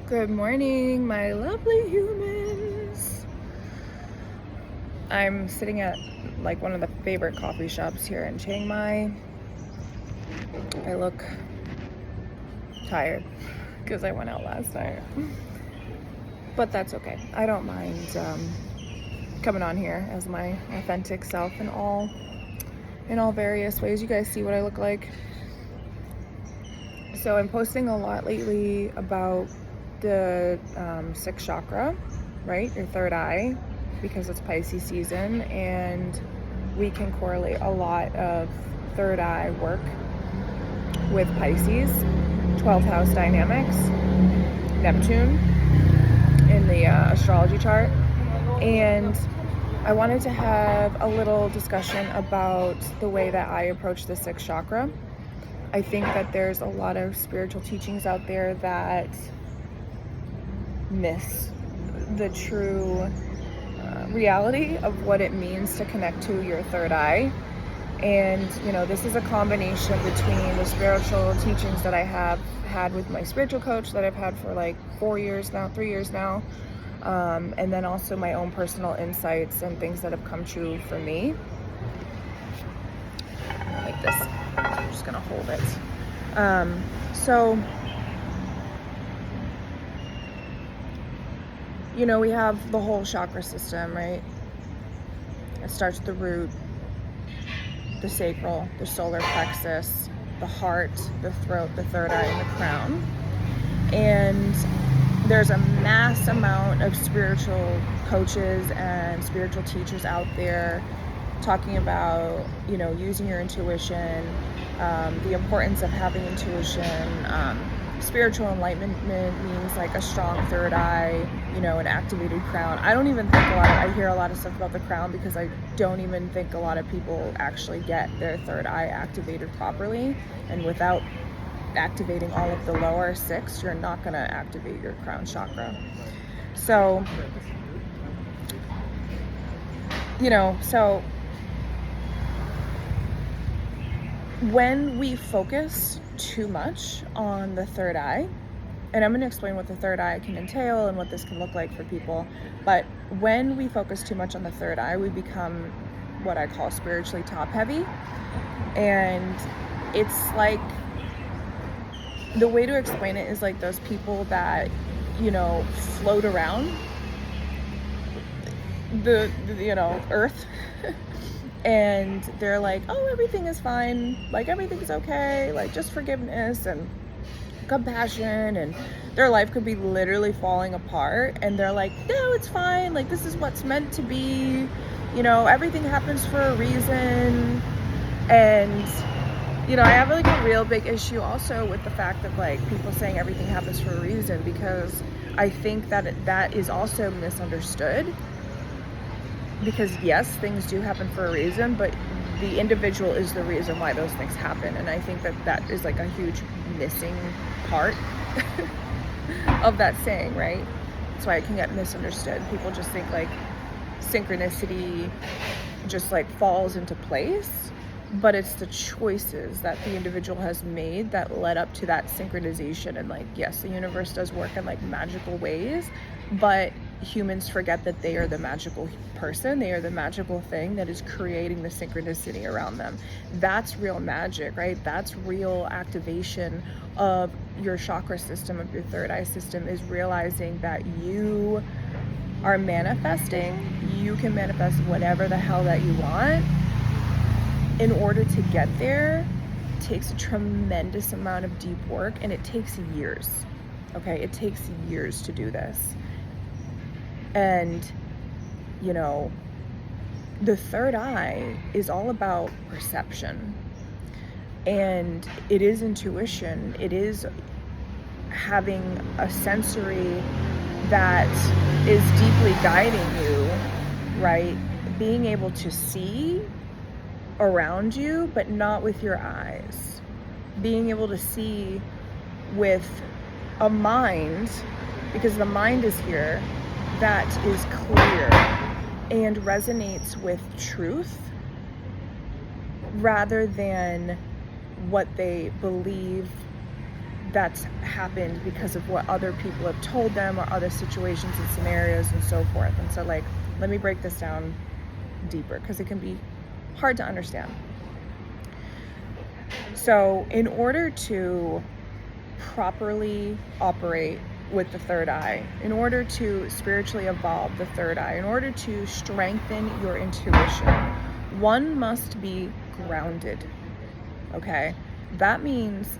Good morning, my lovely humans. I'm sitting at like one of the favorite coffee shops here in Chiang Mai. I look tired because I went out last night, but that's okay. I don't mind coming on here as my authentic self in all various ways. You guys see what I look like. So I'm posting a lot lately about the sixth chakra, right? Your third eye, because it's Pisces season, and we can correlate a lot of third eye work with Pisces, 12th house dynamics, Neptune in the astrology chart. And I wanted to have a little discussion about the way that I approach the sixth chakra. I think that there's a lot of spiritual teachings out there that miss the true reality of what it means to connect to your third eye. And, this is a combination between the spiritual teachings that I have had with my spiritual coach that I've had for like 3 years now. And then also my own personal insights and things that have come true for me. Like this. I'm just gonna hold it. We have the whole chakra system, right? It starts at the root, the sacral, the solar plexus, the heart, the throat, the third eye, and the crown. And there's a mass amount of spiritual coaches and spiritual teachers out there talking about, using your intuition, the importance of having intuition. Spiritual enlightenment means like a strong third eye, an activated crown. I hear a lot of stuff about the crown because I don't even think a lot of people actually get their third eye activated properly. And without activating all of the lower six, you're not going to activate your crown chakra. So, when we focus too much on the third eye, and I'm going to explain what the third eye can entail and what this can look like for people, but when we focus too much on the third eye, we become what I call spiritually top heavy. And it's like, the way to explain it is like those people that, float around the earth and they're like, oh, everything is fine, like everything's okay, like just forgiveness and compassion, and their life could be literally falling apart, and they're like, no, it's fine, like this is what's meant to be, everything happens for a reason. And I have like a real big issue also with the fact of like people saying everything happens for a reason, because I think that that is also misunderstood. Because yes, things do happen for a reason, but the individual is the reason why those things happen. And I think that that is like a huge missing part of that saying, right? That's why it can get misunderstood. People just think like synchronicity just like falls into place, but it's the choices that the individual has made that led up to that synchronization. And like, yes, the universe does work in like magical ways, but humans forget that they are the magical person. They are the magical thing that is creating the synchronicity around them. That's real magic, right? That's real activation of your chakra system, of your third eye system, is realizing that you are manifesting. You can manifest whatever the hell that you want. In order to get there, it takes a tremendous amount of deep work, and it takes years. Okay, it takes years to do this. And, the third eye is all about perception. And it is intuition. It is having a sensory that is deeply guiding you, right? Being able to see around you, but not with your eyes. Being able to see with a mind, because the mind is here, that is clear and resonates with truth rather than what they believe that's happened because of what other people have told them, or other situations and scenarios and so forth. And so, like, let me break this down deeper, because it can be hard to understand. So in order to properly operate with the third eye, in order to spiritually evolve the third eye, in order to strengthen your intuition, one must be grounded. Okay? That means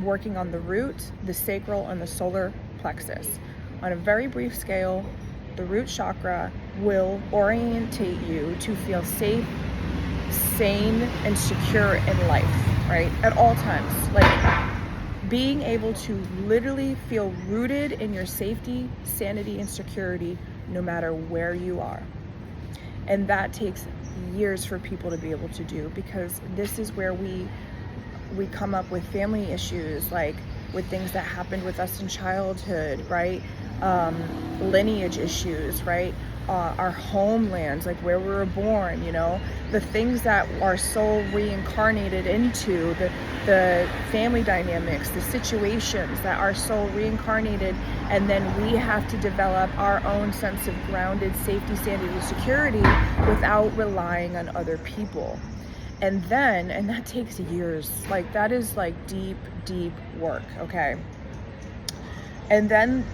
working on the root, the sacral, and the solar plexus. On a very brief scale, the root chakra will orientate you to feel safe, sane, and secure in life, right? At all times. Like, being able to literally feel rooted in your safety, sanity, and security no matter where you are. And that takes years for people to be able to do, because this is where we come up with family issues, like with things that happened with us in childhood, right? Lineage issues, right? Our homelands, like where we were born, you know, the things that our soul reincarnated into, the family dynamics, the situations that our soul reincarnated, and then we have to develop our own sense of grounded safety, sanity, security without relying on other people. And that takes years. Like, that is like deep, deep work, okay? And then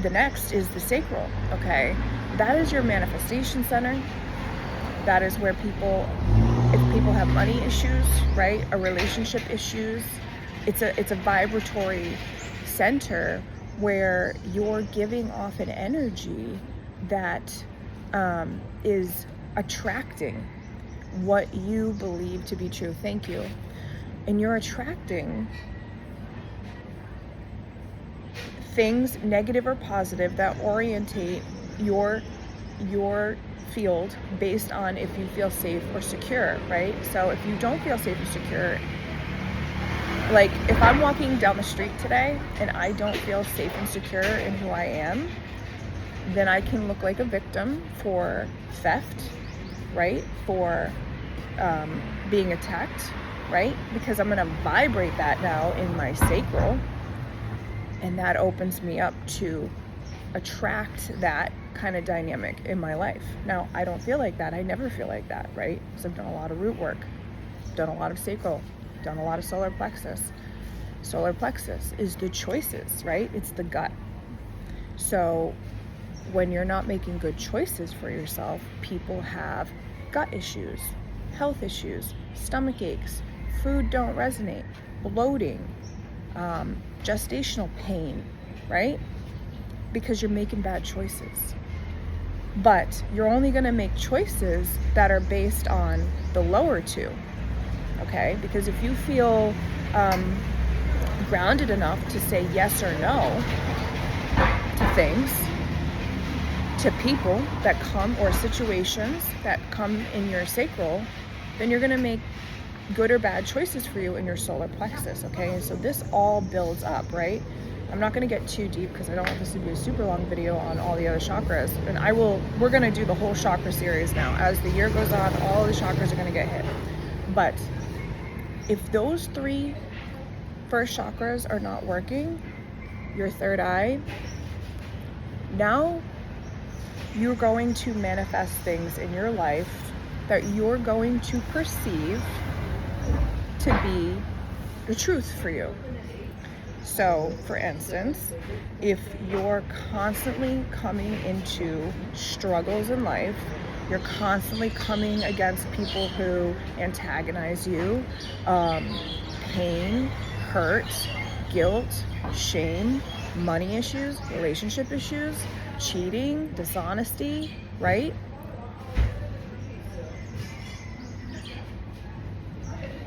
the next is the sacral, okay? That is your manifestation center. That is where if people have money issues, right, or relationship issues, it's a vibratory center where you're giving off an energy that is attracting what you believe to be true. Thank you. And you're attracting things, negative or positive, that orientate your field based on if you feel safe or secure, right? So if you don't feel safe or secure, like if I'm walking down the street today and I don't feel safe and secure in who I am, then I can look like a victim for theft, right? For being attacked, right? Because I'm going to vibrate that now in my sacral, and that opens me up to attract that kind of dynamic in my life. Now, I don't feel like that. I never feel like that, right? Because I've done a lot of root work, done a lot of sacral, done a lot of solar plexus. Solar plexus is the choices, right? It's the gut. So when you're not making good choices for yourself, people have gut issues, health issues, stomach aches, food don't resonate, bloating, gestational pain, right? Because you're making bad choices. But you're only going to make choices that are based on the lower two, okay? Because if you feel grounded enough to say yes or no to things, to people that come, or situations that come in your sacral, then you're going to make good or bad choices for you in your solar plexus, okay? And so this all builds up, right? I'm not going to get too deep because I don't want this to be a super long video on all the other chakras. And we're going to do the whole chakra series now. As the year goes on, all the chakras are going to get hit. But if those three first chakras are not working, your third eye, now you're going to manifest things in your life that you're going to perceive to be the truth for you. So, for instance, if you're constantly coming into struggles in life, you're constantly coming against people who antagonize you, pain, hurt, guilt, shame, money issues, relationship issues, cheating, dishonesty, right?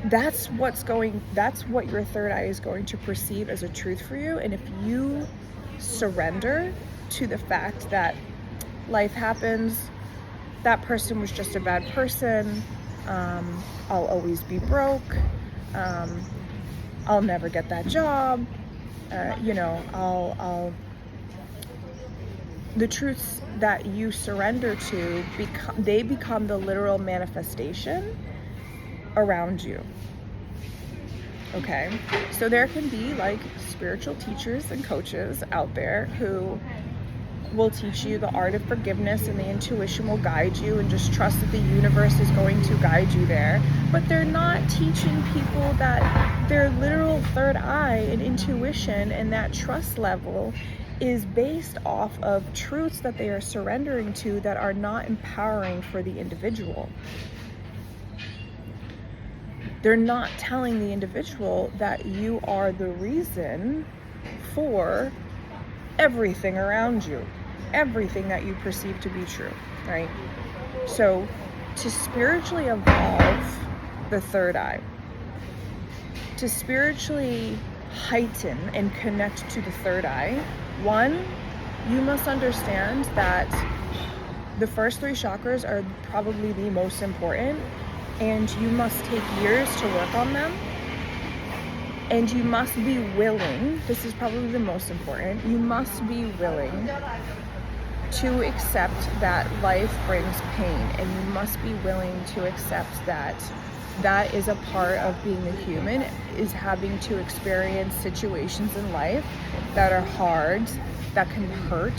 That's what your third eye is going to perceive as a truth for you. And if you surrender to the fact that life happens, that person was just a bad person, I'll always be broke, I'll never get that job, the truths that you surrender to, become the literal manifestation around you. Okay, so there can be like spiritual teachers and coaches out there who will teach you the art of forgiveness, and the intuition will guide you, and just trust that the universe is going to guide you there. But they're not teaching people that their literal third eye and intuition and that trust level is based off of truths that they are surrendering to that are not empowering for the individual. They're not telling the individual that you are the reason for everything around you, everything that you perceive to be true, right? So to spiritually evolve the third eye, to spiritually heighten and connect to the third eye, one, you must understand that the first 3 chakras are probably the most important, and you must take years to work on them. And you must be willing, this is probably the most important, you must be willing to accept that life brings pain, and you must be willing to accept that that is a part of being a human, is having to experience situations in life that are hard, that can hurt,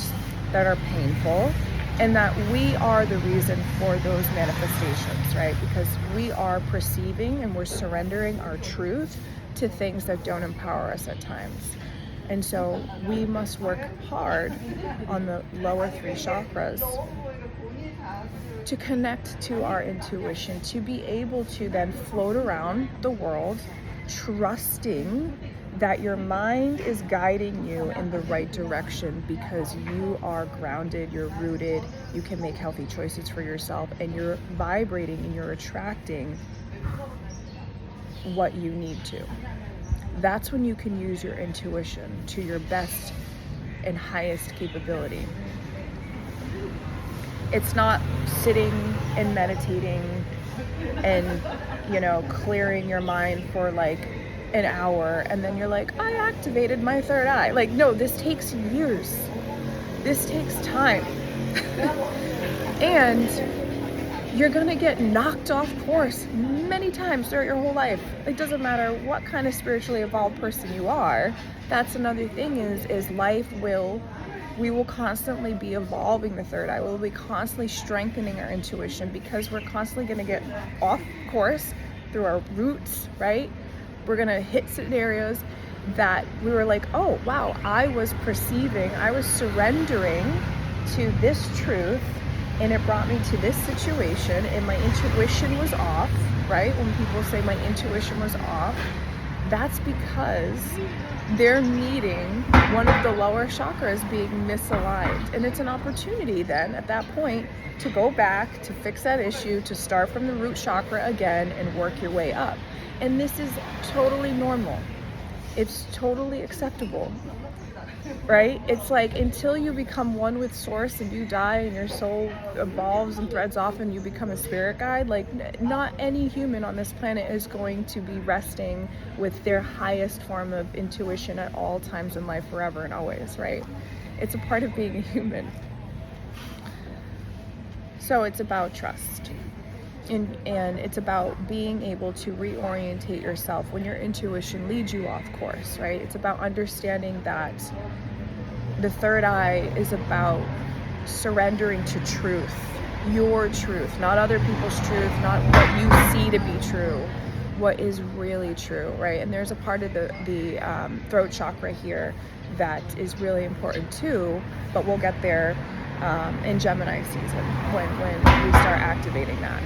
that are painful, and that we are the reason for those manifestations, right? Because we are perceiving and we're surrendering our truth to things that don't empower us at times. And so we must work hard on the lower 3 chakras to connect to our intuition, to be able to then float around the world trusting that your mind is guiding you in the right direction, because you are grounded, you're rooted, you can make healthy choices for yourself, and you're vibrating and you're attracting what you need to. That's when you can use your intuition to your best and highest capability. It's not sitting and meditating and, clearing your mind for like an hour and then you're like, I activated my third eye. Like, no, this takes years. This takes time. And you're gonna get knocked off course many times throughout your whole life. It doesn't matter what kind of spiritually evolved person you are. That's another thing is we will constantly be evolving the third eye. We'll be constantly strengthening our intuition, because we're constantly gonna get off course through our roots, right? We're gonna hit scenarios that we were like, oh wow, I was surrendering to this truth, and it brought me to this situation, and my intuition was off, right? When people say my intuition was off, that's because they're meeting one of the lower chakras being misaligned. And it's an opportunity then at that point to go back, to fix that issue, to start from the root chakra again and work your way up. And this is totally normal. It's totally acceptable. Right? It's like until you become one with source and you die and your soul evolves and threads off and you become a spirit guide, like not any human on this planet is going to be resting with their highest form of intuition at all times in life, forever and always, right? It's a part of being a human. So it's about trust. And it's about being able to reorientate yourself when your intuition leads you off course, right? It's about understanding that the third eye is about surrendering to truth, your truth, not other people's truth, not what you see to be true, what is really true, right? And there's a part of the throat chakra here that is really important too, but we'll get there in Gemini season when we start activating that.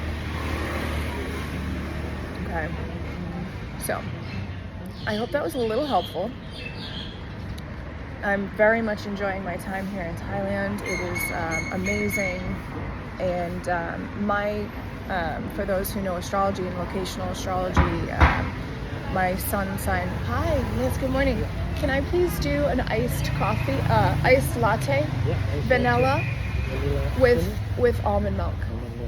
Okay, so I hope that was a little helpful. I'm very much enjoying my time here in Thailand. It is amazing, and for those who know astrology and locational astrology, my sun sign. Hi, yes, good morning. Can I please do an iced coffee, iced latte, vanilla with almond milk?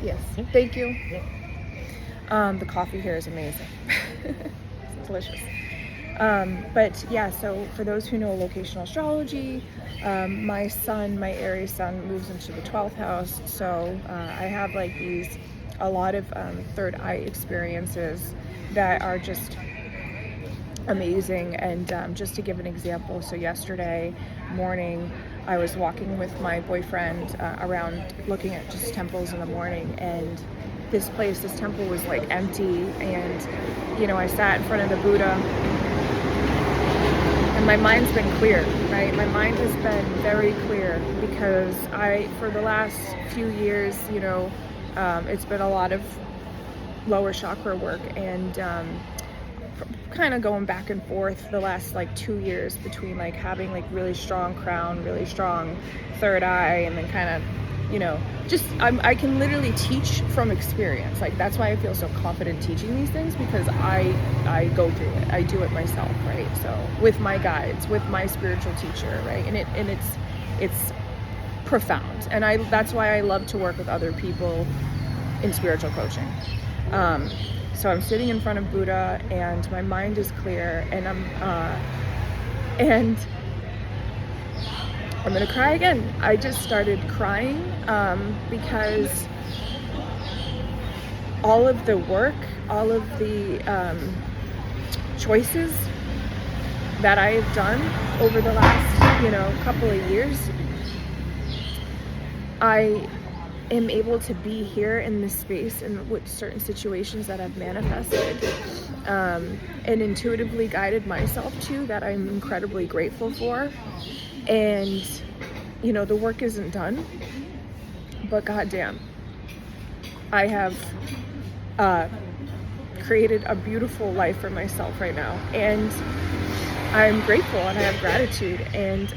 Yes, thank you. The coffee here is amazing. It's delicious. But yeah, so for those who know locational astrology, my Aries sun moves into the 12th house. So I have like a lot of third eye experiences that are just amazing. And just to give an example, so yesterday morning I was walking with my boyfriend around looking at just temples in the morning, and this temple was like empty, and I sat in front of the Buddha, and my mind's been clear, right? My mind has been very clear because for the last few years, it's been a lot of lower chakra work, and kind of going back and forth the last like 2 years between like having like really strong crown, really strong third eye, and then kind of I can literally teach from experience. Like, that's why I feel so confident teaching these things, because I go through it. I do it myself, right? So with my guides, with my spiritual teacher, right? And it's profound. And that's why I love to work with other people in spiritual coaching. So I'm sitting in front of Buddha, and my mind is clear, and I'm gonna cry again. I just started crying because all of the work, all of the choices that I have done over the last, couple of years, I am able to be here in this space and with certain situations that I've manifested and intuitively guided myself to, that I'm incredibly grateful for. And the work isn't done, but goddamn, I have created a beautiful life for myself right now, and I'm grateful, and I have gratitude. And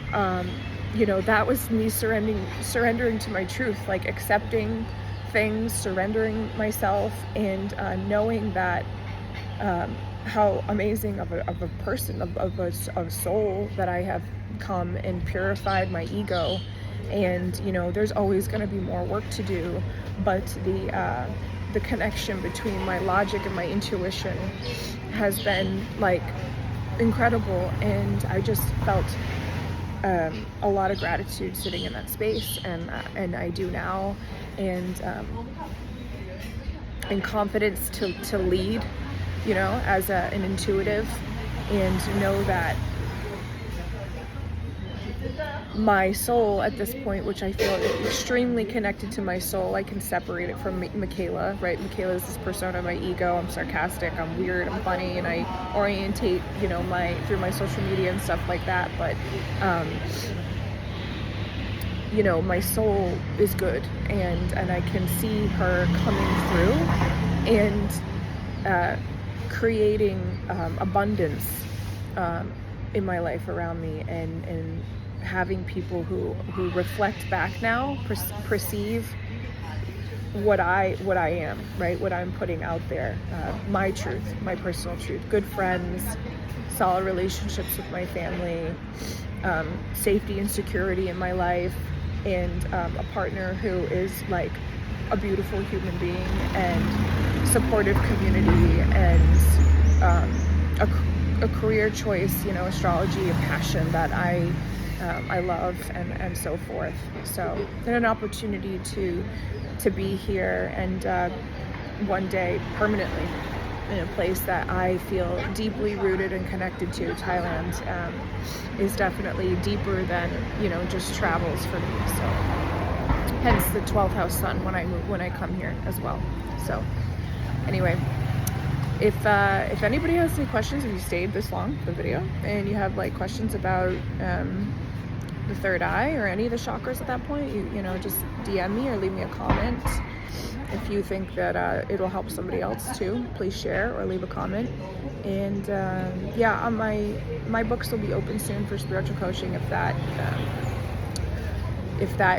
that was me surrendering to my truth, like accepting things, surrendering myself, and knowing that how amazing of a person, of a soul that I have come, and purified my ego. And there's always going to be more work to do, but the connection between my logic and my intuition has been like incredible, and I just felt a lot of gratitude sitting in that space, and I do now, and confidence to lead, as an intuitive, and know that my soul at this point, which I feel extremely connected to my soul, I can separate it from Makayla, right? Makayla is this persona, my ego. I'm sarcastic, I'm weird, I'm funny, and I orientate, through my social media and stuff like that. But, my soul is good, and I can see her coming through and creating abundance in my life around me, and having people who reflect back now, perceive what I am, right? What I'm putting out there, my truth, my personal truth, good friends, solid relationships with my family, safety and security in my life, and a partner who is like a beautiful human being, and supportive community, and a career choice, astrology, a passion that I love, and so forth. So, and an opportunity to be here, and one day permanently in a place that I feel deeply rooted and connected to. Thailand is definitely deeper than just travels for me. So, hence the 12th house sun when I come here as well. So, anyway. If anybody has any questions, if you stayed this long for the video, and you have like questions about the third eye or any of the chakras at that point, you just DM me or leave me a comment. If you think that it'll help somebody else too, please share or leave a comment. And on my books will be open soon for spiritual coaching, if that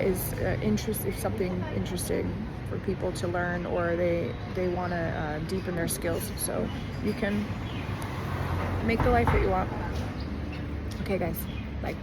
is if something interesting for people to learn, or they want to deepen their skills, so you can make the life that you want. Okay guys, bye.